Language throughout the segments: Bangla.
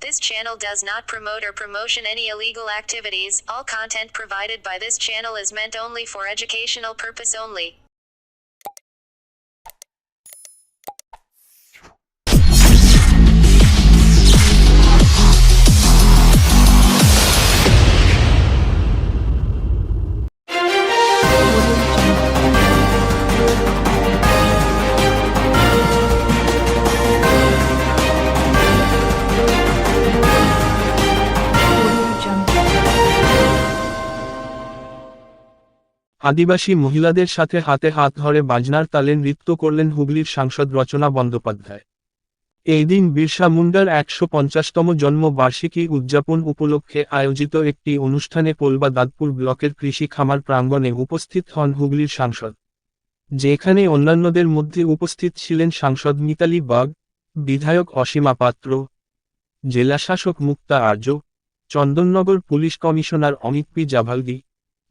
This channel does not promote or promotion any illegal activities. All content provided by this channel is meant only for educational purpose only. আদিবাসী মহিলাদের সাথে হাতে হাত ধরে বাজনার তালে নৃত্য করলেন হুগলির সাংসদ রচনা বন্দ্যোপাধ্যায়। এই দিন বিরসা মুন্ডার ১৫০তম জন্মবার্ষিকী উদযাপন উপলক্ষে আয়োজিত একটি অনুষ্ঠানে পোলবা দাঁতপুর ব্লকের কৃষি খামার প্রাঙ্গণে উপস্থিত হন হুগলির সাংসদ, যেখানে অন্যান্যদের মধ্যে উপস্থিত ছিলেন সাংসদ মিতালি বাগ, বিধায়ক অসীমা পাত্র, জেলাশাসক Mukta Arya, Chandannagar police commissioner Amit P Javalgi,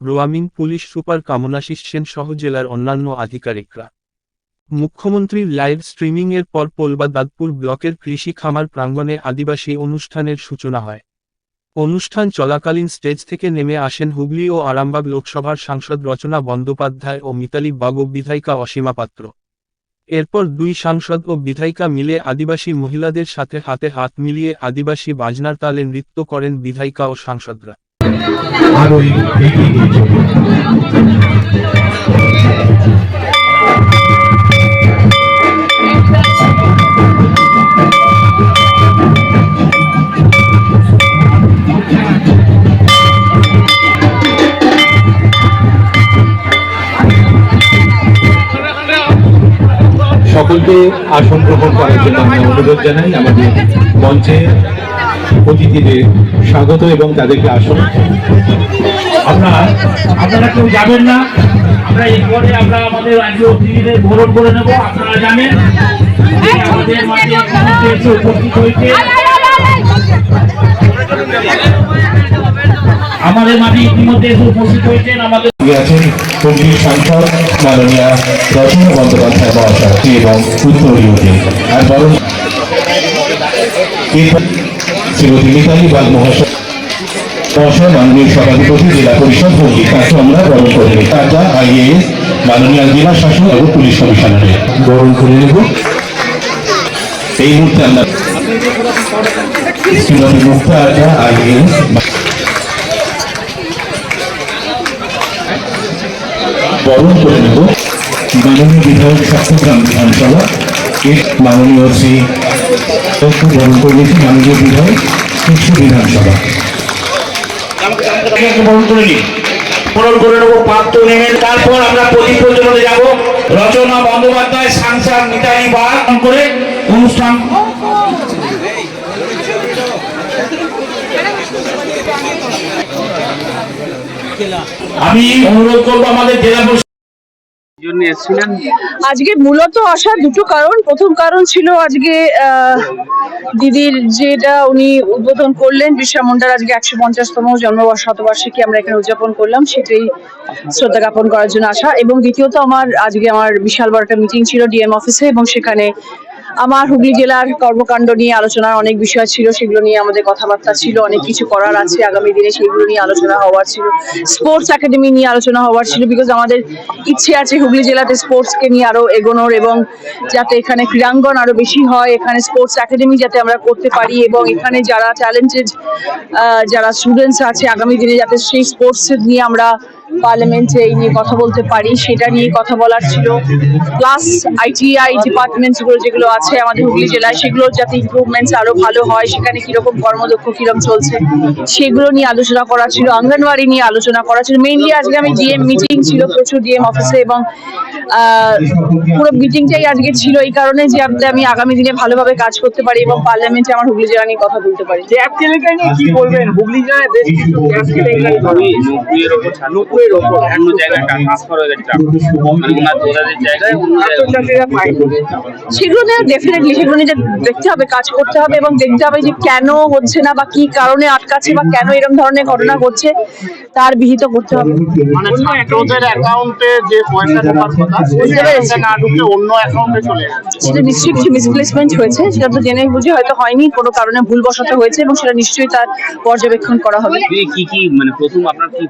রোয়ামিন পুলিশ সুপার কামনাশিস সেন সহ জেলার অন্যান্য আধিকারিকরা। মুখ্যমন্ত্রীর লাইভ স্ট্রিমিং এর পর পোলবা দাঁতপুর ব্লকের কৃষি খামার প্রাঙ্গণে আদিবাসী অনুষ্ঠানের সূচনা হয়। অনুষ্ঠান চলাকালীন স্টেজ থেকে নেমে আসেন হুগলি ও আরামবাগ লোকসভার সাংসদ রচনা বন্দ্যোপাধ্যায় ও মিতালি বাগ ও বিধায়িকা অসীমা পাত্র। এরপর দুই সাংসদ ও বিধায়িকা মিলে আদিবাসী মহিলাদের সাথে হাতে হাত মিলিয়ে আদিবাসী বাজনার তালে নৃত্য করেন বিধায়িকা ও সাংসদরা। সকলকে আসন গ্রহণ করার জন্য আমরা অনুরোধ জানাই। আমাদের মঞ্চে অতিথিদের স্বাগত এবং তাদেরকে আসন। আপনারা কেউ যাবেন না, আমরা এরপরে আমাদের রাজ্য অতিথিদের বরণ করে নেব। আপনারা জানেন আমাদের মাঝে উপস্থিত হয়েছে ইতিমধ্যে উপস্থিত হয়েছেন আমাদের হুগলির সাংসদ মাননীয় রচনা বন্দ্যোপাধ্যায় মহাশয় এবং উত্তরীয় আর বরং শ্রীমতী মিতালি বাগ মহাশয় মাননীয় সভাধিপতি জেলা পরিষদ হুগলি, তাকে আমরা বরণ করে নিই। তারা আইএএস মাননীয় জেলা শাসক এবং পুলিশ কমিশনারে বরণ করে নেব। এই মুহূর্তে আমরা শ্রীমতী মুক্তা আর্য আইএএস বরণ করে নেব। মাননীয় বিধায়ক চট্টগ্রাম বিধানসভা এর মাননীয় শ্রী বরণ করে নিয়েছি। মাননীয় বিধায়ক কৃষি বিধানসভা বরণ করে নেবো। পাত্র নেমে তারপর আমরা প্রদীপ প্রজ্বলনে যাব। রচনা বন্দ্যোপাধ্যায় সাংসদ মিতালি বাগ করে অনুষ্ঠান। আমি অনুরোধ করবো আমাদের জেলা আজকে মূলত আসার দুটো কারণ। প্রথম কারণ ছিল আজকে দিদির যেটা উনি উদ্বোধন করলেন, বিরসা মুন্ডার আজকে ১৫০তম জন্মশতবার্ষিকী আমরা এখানে উদযাপন করলাম, সেটাই শ্রদ্ধা জ্ঞাপন করার জন্য আসা। এবং দ্বিতীয়ত আজকে আমার বিশাল বড় একটা মিটিং ছিল ডিএম অফিসে, এবং সেখানে আমার হুগলি জেলার কর্মকাণ্ড নিয়ে আলোচনার অনেক বিষয় ছিল, সেগুলো নিয়ে আমাদের কথাবার্তা ছিল। অনেক কিছু করার আছে আগামী দিনে, সেগুলো নিয়ে আলোচনা হওয়ার ছিল। স্পোর্টস একাডেমি নিয়ে আলোচনা হওয়ার ছিল, বিকজ আমাদের ইচ্ছে আছে হুগলি জেলাতে স্পোর্টসকে নিয়ে আরো এগোনোর, এবং যাতে এখানে ক্রীড়াঙ্গন আরো বেশি হয়, এখানে স্পোর্টস একাডেমি যাতে আমরা করতে পারি, এবং এখানে যারা ট্যালেন্টেড যারা স্টুডেন্টস আছে আগামী দিনে যাতে সেই স্পোর্টস নিয়ে আমরা পার্লামেন্টে এই নিয়ে কথা বলতে পারি, সেটা নিয়ে কথা বলার ছিল। প্লাস আইটিআই ডিপার্টমেন্টসগুলো যেগুলো আছে আমাদের হুগলি জেলায়, সেগুলো যাতে ইমপ্রুভমেন্টস আরো ভালো হয়, সেখানে কিরকম কর্মদক্ষ কিরকম চলছে সেগুলো নিয়ে আলোচনা করা ছিল। অঙ্গনওয়াড়ি নিয়ে আলোচনা করা ছিল। মেইনলি আজকে আমি ডিএম মিটিং ছিল প্রচুর ডিএম অফিসে, এবং পুরো মিটিংটাই আজকে ছিল এই কারণে যে আমি আগামী দিনে ভালোভাবে কাজ করতে পারি এবং পার্লামেন্টে আমার হুগলি জেলা নিয়ে কথা বলতে পারি। গ্যাস কেলেঙ্কারি নিয়ে কি বলবেন? হুগলি জেলায় বেশ কিছু গ্যাস কেলেঙ্কারি অন্য জায়গায় ট্রান্সফার হয়ে গেছে, মানে ওনার জেলাদের জায়গায় অন্য জায়গায় পায়। সেগুলো নিয়ে ডেফিনেটলি সেগুলো নিয়ে দেখতে হবে, কাজ করতে হবে, এবং দেখতে হবে যে কেন হচ্ছে না বা কি কারণে আটকাচ্ছে বা কেন এরকম ধরনের ঘটনা ঘটছে তার বিহিত করতে হবে। মানে ছাত্রদের অ্যাকাউন্টে যে পয়সা ঢোকার কথা বুঝতে পেরেছি না ঢুকে অন্য অ্যাকাউন্টে চলে যাচ্ছে। সেটা নিশ্চয়ই কিছু মিসপ্লেসমেন্ট হয়েছে, সেটা তো জেনে বুঝে হয়তো হয়নি, কোনো কারণে ভুলবশত হয়েছে এবং সেটা নিশ্চয়ই তার পর্যবেক্ষণ করা হবে। কি কি মানে প্রথম আপনার কি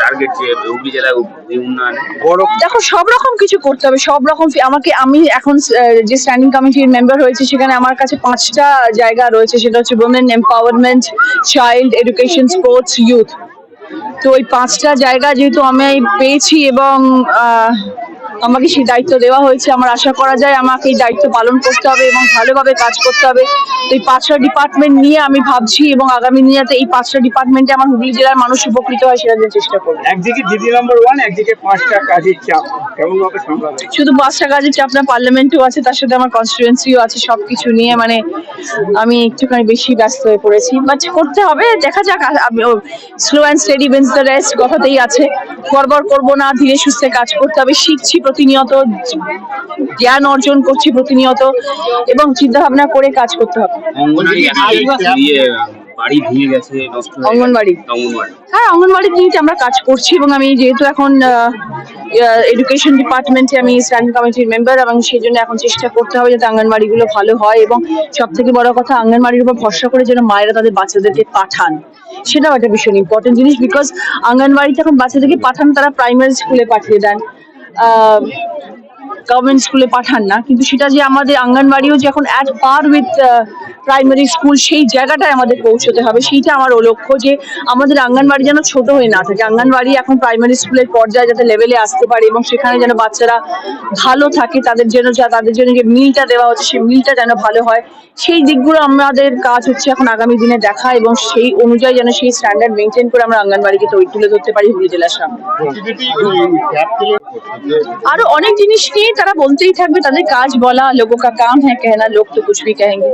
টার্গেট যে হুগলি জেলায় উন্নয়ন দেখো সব রকম কিছু করতে হবে, সব রকম আমি এখন যে স্ট্যান্ডিং কমিটির মেম্বার হয়েছে সেখানে আমার কাছে 5টা জায়গা রয়েছে, সেটা হচ্ছে women empowerment, child education, sports, youth. তো ওই 5টা জায়গা যেহেতু আমি পেয়েছি এবং আমাকে সেই দায়িত্ব দেওয়া হয়েছে, আমার আশা করা যায় আমাকে এই দায়িত্ব পালন করতে হবে এবং ভালোভাবে কাজ করতে হবে। এই 5টা ডিপার্টমেন্ট নিয়ে আমি ভাবছি এবং আগামী দিনে যাতে এই 5টা ডিপার্টমেন্টে আমার হুগলি জেলার মানুষ উপকৃত হয় সেটা দিয়ে চেষ্টা করবো। একদিকে দিদি নাম্বার 1, একদিকে 5টা কাজের চাপ, কেমন ভাবে সামলাবে? শুধু 5টা কাজের চাপ না, পার্লামেন্টও আছে, তার সাথে আমার কনস্টিটুয়েন্সিও আছে, সবকিছু নিয়ে মানে আমি একটুখানি বেশি ব্যস্ত হয়ে পড়েছি, বাট করতে হবে, দেখা যাক। Slow and steady wins the rest কথাতেই আছে, গড়বড় করবো না, ধীরে সুস্থে কাজ করতে হবে, শিখছি প্রতিনিয়ত, জ্ঞান অর্জন করছি প্রতিনিয়ত এবং চিন্তা ভাবনা করে কাজ করতে হবে। বাড়ি ভেঙে গেছে, অঙ্গনবাড়ি, হ্যাঁ অঙ্গনবাড়ির নিয়ে আমরা কাজ করছি এবং আমি যেহেতু এখন এডুকেশন ডিপার্টমেন্টে আমি স্ট্যান্ডিং কমিটির মেম্বার এবং সেই জন্য এখন চেষ্টা করতে হবে যাতে অঙ্গনবাড়িগুলো ভালো হয় এবং সব থেকে বড় কথা অঙ্গনবাড়ির উপর ভরসা করে যেন মায়েরা তাদের বাচ্চাদেরকে পাঠান, সেটাও একটা ভীষণ ইম্পর্টেন্ট জিনিস। বিকজ অঙ্গনবাড়িতে এখন বাচ্চাদেরকে পাঠান, তারা প্রাইমারি স্কুলে পাঠিয়ে দেন, গভর্নমেন্ট স্কুলে পাঠান না, কিন্তু সেটা যে আমাদের অঙ্গনবাড়িও যে এখন at per with primary school সেই জায়গাটায় আমাদের পৌঁছতে হবে, সেইটা আমার লক্ষ্য যে আমাদের অঙ্গনবাড়ি যেন ছোট হয়ে না থাকে, অঙ্গনবাড়ি এখন প্রাইমারি স্কুলের পর্যায়ে যাতে লেভেলে আসতে পারে এবং সেখানে যেন বাচ্চারা ভালো থাকে, তাদের জন্য যে মিলটা দেওয়া হচ্ছে সেই মিলটা যেন ভালো হয়, সেই দিকগুলো আমাদের কাজ হচ্ছে এখন আগামী দিনে দেখা এবং সেই অনুযায়ী যেন সেই স্ট্যান্ডার্ড মেনটেন করে আমরা অঙ্গনবাড়িকে তুলে ধরতে পারি হুগলি জেলার সামনে। আরো অনেক জিনিস নিয়ে তারা বলতেই থাকবে, তাদের কাজ বলা, লোগোं का काम है कहना, लोग तो कुछ भी कहेंगे।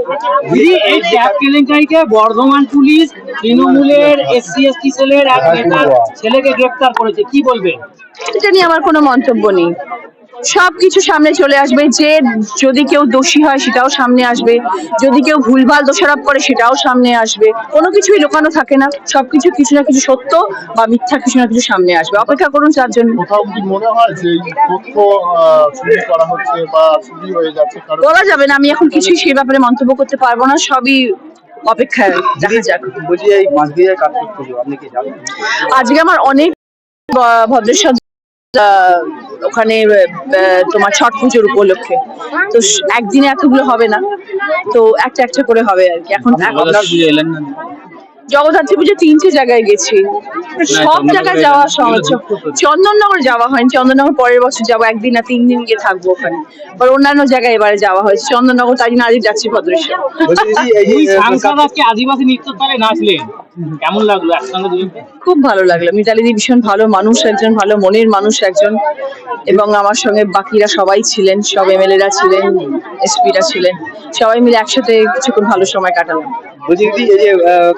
এই ট্যাপ কেলেঙ্কারিতে বর্ধমান পুলিশ তৃণমূলের SC/ST সেলের এক নেতার ছেলেকে গ্রেফতার করেছে, কি বলবেন? এটা নিয়ে আমার কোনো মন্তব্য নেই, সবকিছু সামনে চলে আসবে, যে যদি কেউ দোষী হয় সেটাও সামনে আসবে, যদি কেউ ভুলভাল দোষারোপ করে সেটাও সামনে আসবে, কোনো কিছুই লুকানো থাকে না, সবকিছু কিছু না কিছু সত্য বা মিথ্যা কিছু না কিছু সামনে আসবে, অপেক্ষা করুন তার জন্য। কোথাও কি মনে হয় যে এই তথ্য চুরি করা হচ্ছে বা চুরি হয়ে যাচ্ছে? বলা যাবে না, আমি এখন কিছুই সেই ব্যাপারে মন্তব্য করতে পারবো না, সবই অপেক্ষায় দেখা যাক। বলছি এই 5 দিনের কার্তিক পুজো আপনি কি জানেন? আজকে আমার অনেক ভদ্রেশ্বর ওখানে তোমার ছট পুজোর উপলক্ষে, তো একদিনে এতগুলো হবে না, তো একটা একটা করে হবে আর কি। এখন জগদ্ধাত্রী পুজো 3টে জায়গায় গেছি, সব জায়গায় যাওয়া সহজ। চন্দননগর যাওয়া হয়নি, চন্দননগর পরের বছর যাবো, 1 দিন না 3 দিন গিয়ে থাকবো ওখানে, আর অন্যান্য জায়গায় এবারে যাওয়া হয়েছে, চন্দননগর তাই জন্য আজকে যাচ্ছি ভদ্রেশ্বর। আদিবাসী নৃত্যতালে নাচলেন, কেমন লাগলো একসঙ্গে দুজনকে? খুব ভালো লাগলো, মিতালি দি ভীষণ ভালো মানুষ একজন, ভালো মনের মানুষ একজন, এবং আমার সঙ্গে বাকিরা সবাই ছিলেন, সব MLA-রা ছিলেন, SP-রা ছিলেন, সবাই মিলে একসাথে কিছুক্ষণ ভালো সময় কাটালাম। বলছি দিদি এই যে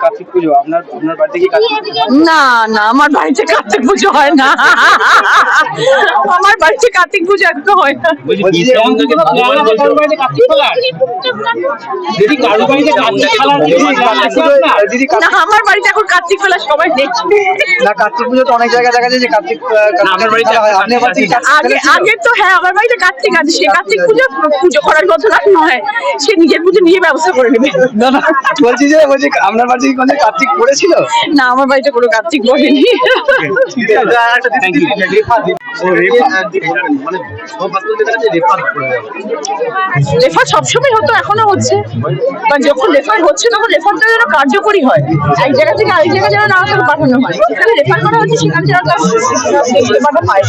কার্তিক পুজো আপনার বাড়িতে কি কার্তিক পুজো? না না, আমার বাড়িতে কার্তিক পুজো হয় না, আমার বাড়িতে কার্তিক পুজো একদম হয় না। না, আমার বাড়িতে এখন কার্তিক ফেলা সবাই দেখছে না, কার্তিক পুজো তো অনেক জায়গায় দেখা যায় যে কার্তিক আগে তো হ্যাঁ আমার বাড়িতে কার্তিক আছে, সে কার্তিক পুজো করার কথা নয়, সে নিজের পুজো নিয়ে ব্যবস্থা করে নেবে। বলছি আপনার বাড়িতে কি কোনো কার্তিক পড়েছিল? না, আমার বাড়িতে কোনো কার্তিক পড়েনি। রেফার সবসময় হতো, এখনো হচ্ছে, বা যখন রেফার হচ্ছে তখন রেফারটা যেন কার্যকরী হয়, এক জায়গা থেকে আরেক জায়গায় যেন না পাঠানো হয়, সেখানে রেফার করা হচ্ছে সেখানে যেন তার পায়।